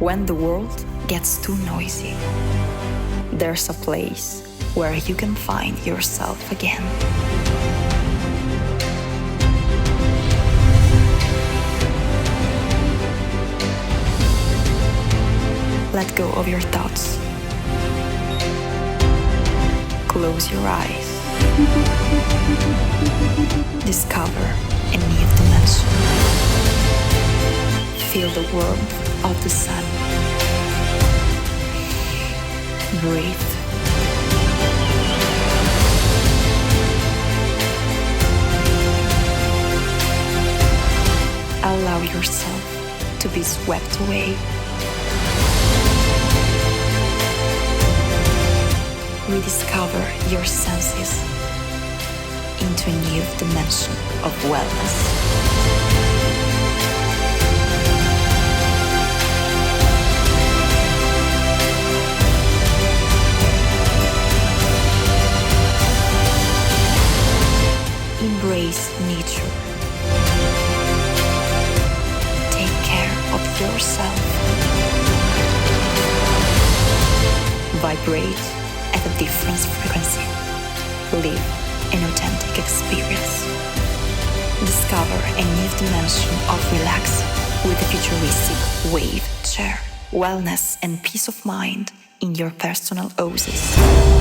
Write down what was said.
When the world gets too noisy, there's a place where you can find yourself again. Let go of your thoughts. Close your eyes. Discover a new dimension. Feel the warmth of the sun. Breathe. Allow yourself to be swept away. Rediscover your senses into a new dimension of wellness. Embrace nature. Take care of yourself. Vibrate at a different frequency. Live an authentic experience. Discover a new dimension of relax with the futuristic wave chair. Wellness and peace of mind in your personal oasis.